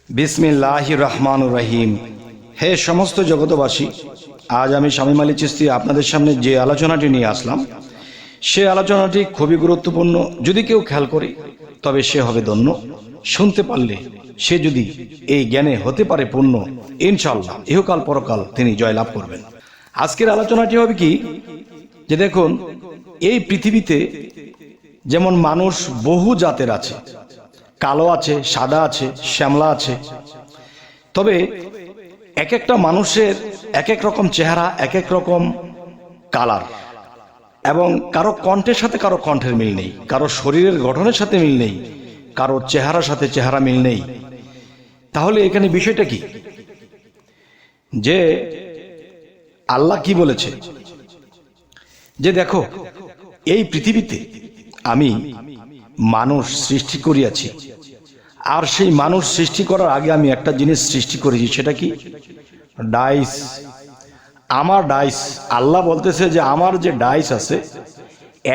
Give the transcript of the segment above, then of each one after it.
বিসমিল্লাহির রহমানুর রহিম। হে সমস্ত জগতবাসী, আজ আমি শামীম আলী চিশতি আপনাদের সামনে যে আলোচনাটি নিয়ে আসলাম, সে আলোচনাটি খুবই গুরুত্বপূর্ণ। যদি কেউ খেয়াল করে তবে সে হবে ধন্য। শুনতে পারলে সে যদি এই জ্ঞানে হতে পারে পূর্ণ, ইনশাআল্লাহ ইহকাল পরকাল তিনি জয়লাভ করবেন। আজকের আলোচনাটি হবে কি, যে দেখুন, এই পৃথিবীতে যেমন মানুষ বহু জাতের আছে, কালো আছে, সাদা আছে, শ্যামলা আছে। তবে এক একটা মানুষের এক এক রকম চেহারা, এক এক রকম কালার, এবং কারো কণ্ঠের সাথে কারো কণ্ঠের মিল নেই, কারো শরীরের গঠনের সাথে মিল নেই, কারো চেহারার সাথে চেহারা মিল নেই। তাহলে এখানে বিষয়টা কি, যে আল্লাহ কি বলেছে, যে দেখো এই পৃথিবীতে আমি মানুষ সৃষ্টি করিয়াছি, আর সেই মানুষ সৃষ্টি করার আগে আমি একটা জিনিস সৃষ্টি করেছি। সেটা কি? ডাইস। আমার ডাইস, আল্লাহ বলতেছে যে আমার যে ডাইস আছে,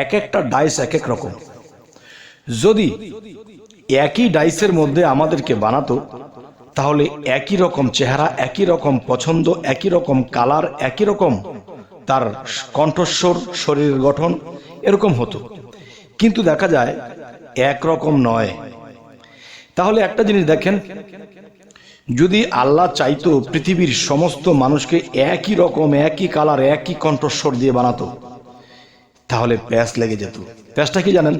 এক একটা ডাইস এক এক রকম। যদি একই ডাইসের মধ্যে আমাদেরকে বানাতো, তাহলে একই রকম চেহারা, একই রকম পছন্দ, একই রকম কালার, একই রকম তার কণ্ঠস্বর, শরীরের গঠন এরকম হতো। কিন্তু দেখা যায় একরকম নয়। তাহলে একটা জিনিস দেখেন, যদি আল্লাহ চাইতো পৃথিবীর সমস্ত মানুষকে একই রকম, একই কালার, একই কণ্ঠস্বর দিয়ে বানাতো, তাহলে প্যাঁচ লেগে যেত। প্যাঁচটা কি জানেন?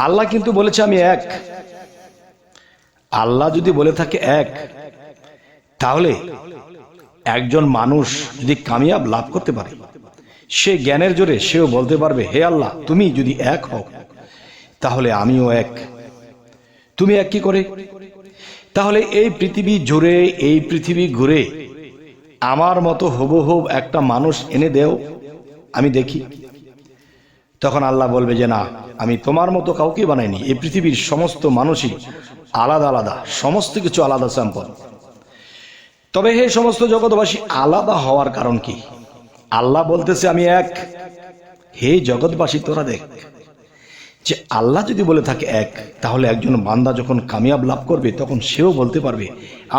আল্লাহ কিন্তু বলেছে আমি এক। আল্লাহ যদি বলে থাকে এক, তাহলে একজন মানুষ যদি কামিয়াব লাভ করতে পারে, সে জ্ঞানের জোরে সেও বলতে পারবে, হে আল্লাহ, তুমি যদি এক হও তাহলে আমিও এক। তুমি এক কি করে? তাহলে এই পৃথিবী জুড়ে, এই পৃথিবী ঘুরে আমার মতো হুবহু একটা মানুষ এনে দেও, আমি দেখি। তখন আল্লাহ বলবে যে না, আমি তোমার মতো কাউকে বানাইনি। এই পৃথিবীর সমস্ত মানুষই আলাদা আলাদা, সমস্ত কিছু আলাদা স্যাম্পল। তবে হে সমস্ত জগৎবাসী, আলাদা হওয়ার কারণ কি? আল্লাহ বলতেছে আমি এক। হে জগৎবাসী, তোরা দেখ, যে আল্লাহ যদি বলে থাকে এক, তাহলে একজন বান্দা যখন কামিয়াব লাভ করবে, তখন সেও বলতে পারবে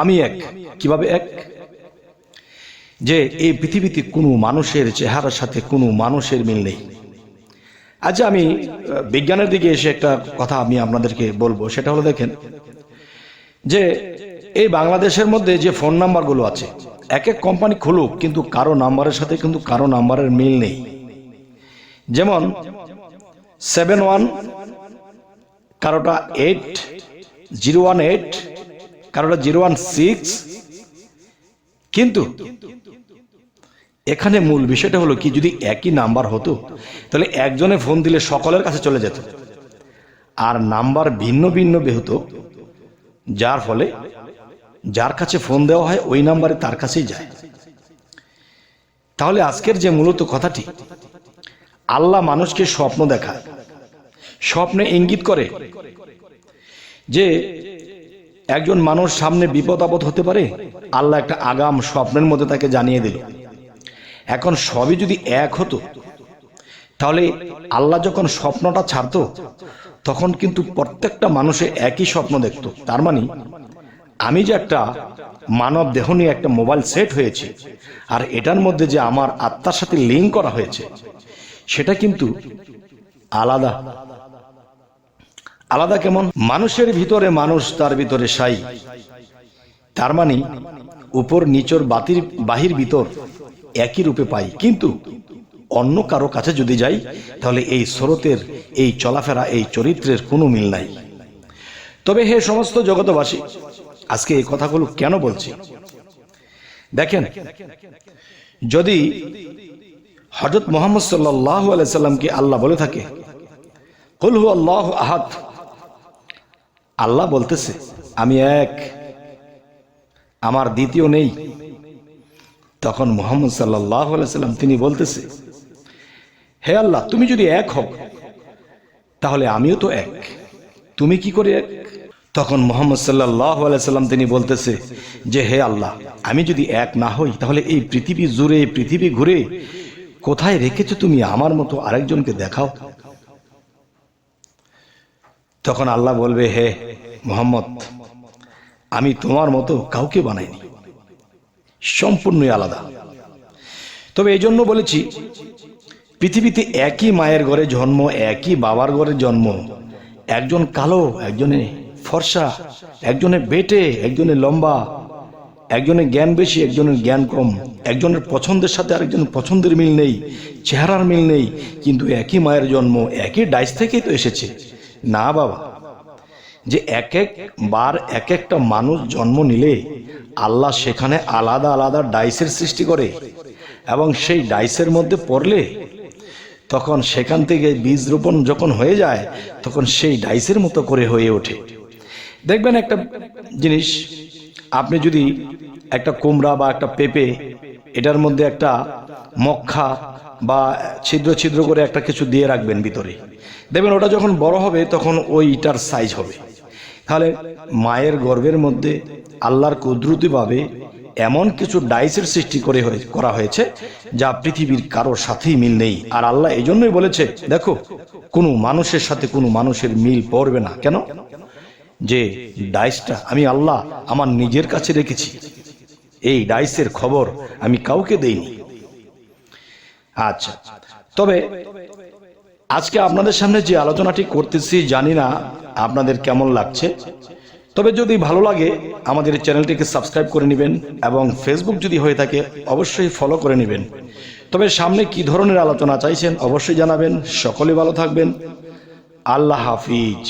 আমি এক। কিভাবে এক? যে এই পৃথিবীতে কোনো মানুষের চেহারার সাথে কোনো মানুষের মিল নেই। আচ্ছা, আমি বিজ্ঞানের দিকে এসে একটা কথা আমি আপনাদেরকে বলবো। সেটা হলো, দেখেন যে এই বাংলাদেশের মধ্যে যে ফোন নাম্বারগুলো আছে, এক এক কোম্পানি খুলুক, কিন্তু কারো নাম্বারের সাথে কিন্তু কারো নাম্বারের মিল নেই। যেমন 71, কারোটা 8018, কারোটা 016। কিন্তু এখানে মূল বিষয়টা হলো কি, যদি একই নাম্বার হতো তাহলে একজনে ফোন দিলে সকলের কাছে চলে যেত, আর নাম্বার ভিন্ন ভিন্ন হতো, যার ফলে যার কাছে ফোন দেওয়া হয় ওই নাম্বারে তার কাছেই যায়। তাহলে আজকের যে মূলত কথাটি, আল্লাহ মানুষকে স্বপ্ন দেখায়, স্বপ্নে ইঙ্গিত করে যে একজন মানুষ সামনে বিপদ আপদ হতে পারে। আল্লাহ একটা আগাম স্বপ্নের মধ্যে তাকে জানিয়ে দিল। এখন সবই যদি এক হতো, তাহলে আল্লাহ যখন স্বপ্নটা ছাড়তো, তখন কিন্তু প্রত্যেকটা মানুষে একই স্বপ্ন দেখতো। তার মানে আমি যে একটা মানব দেহ নিয়ে একটা মোবাইল সেট হয়েছে, আর এটার মধ্যে যে আমার আত্মার সাথে লিঙ্ক করা হয়েছে, সেটা কিন্তু আলাদা। আলাদা কেমন? মানুষের ভিতরে মানুষ, তার ভিতরে সাই। তার মানে উপর নিচর বাহির ভিতর একই রূপে পাই। কিন্তু অন্য কারো কাছে যদি যাই, তাহলে এই স্রোতের, এই চলাফেরা, এই চরিত্রের কোনো মিল নাই। তবে হে সমস্ত জগতবাসী, আজকে এই কথাগুলো কেন বলছি, দেখেন, যদি হযরত মুহাম্মদ সাল্লাল্লাহু আলাইহি সাল্লামকে আল্লাহ বলে থাকে কুল হু আল্লাহু আহাদ, আল্লাহ বলতেছে আমি এক, আমার দ্বিতীয় নেই, তখন মুহাম্মদ সাল্লাল্লাহু আলাইহি সাল্লাম তিনি বলতেছে, হে আল্লাহ, তুমি যদি এক হও তাহলে আমিও তো এক, তুমি কি করে এক? তখন মুহাম্মদ সাল্লাল্লাহু আলাইহি সাল্লাম তিনি বলতেছে যে হে আল্লাহ, আমি যদি এক না হই, তাহলে এই পৃথিবী জুড়ে, পৃথিবী ঘুরে কোথায় রেখেছো তুমি আমার মতো আরেকজনকে দেখাও। তখন আল্লাহ বলবে, হে মুহাম্মদ, আমি তোমার মতো কাউকে বানাইনি, সম্পূর্ণই আলাদা। তবে এই জন্য বলেছি, পৃথিবীতে একই মায়ের ঘরে জন্ম, একই বাবার ঘরে জন্ম, একজন কালো, একজনে ফর্সা, একজনে বেটে, একজনে লম্বা, একজনের জ্ঞান বেশি, একজনের জ্ঞান কম, একজনের পছন্দের সাথে আরেকজনের পছন্দের মিল নেই, চেহারার মিল নেই, কিন্তু একই মায়ের জন্ম, একই ডাইস থেকেই তো এসেছে। না বাবা, যে এক একবার এক একটা মানুষ জন্ম নিলে আল্লাহ সেখানে আলাদা আলাদা ডাইসের সৃষ্টি করে, এবং সেই ডাইসের মধ্যে পড়লে তখন সেখান থেকে বীজ রোপণ যখন হয়ে যায়, তখন সেই ডাইসের মতো করে হয়ে ওঠে। দেখবেন একটা জিনিস, আপনি যদি একটা কুমড়া বা একটা পেঁপে, এটার মধ্যে একটা মক্খা বা ছিদ্র ছিদ্র করে একটা কিছু দিয়ে রাখবেন ভিতরে, দেখবেন ওটা যখন বড় হবে তখন ওইটার সাইজ হবে। তাহলে মায়ের গর্ভের মধ্যে আল্লাহর কুদরতিভাবে এমন কিছু ডাইসের সৃষ্টি করা হয়েছে যা পৃথিবীর কারোর সাথেই মিল নেই। আর আল্লাহ এই জন্যই বলেছে, দেখো, কোনো মানুষের সাথে কোনো মানুষের মিল পড়বে না। কেন? যে ডাইসটা আমি আল্লাহ আমার নিজের কাছে রেখেছি, এই ডাইসের খবর আমি কাউকে দেইনি। আচ্ছা, তবে আজকে আপনাদের সামনে যে আলোচনাটি করতেছি, জানি না আপনাদের কেমন লাগছে। তবে যদি ভালো লাগে আমাদের চ্যানেলটিকে সাবস্ক্রাইব করে নেবেন, এবং ফেসবুক যদি হয়ে থাকে অবশ্যই ফলো করে নেবেন। তবে সামনে কি ধরনের আলোচনা চাইছেন অবশ্যই জানাবেন। সকলে ভালো থাকবেন। আল্লাহ হাফিজ।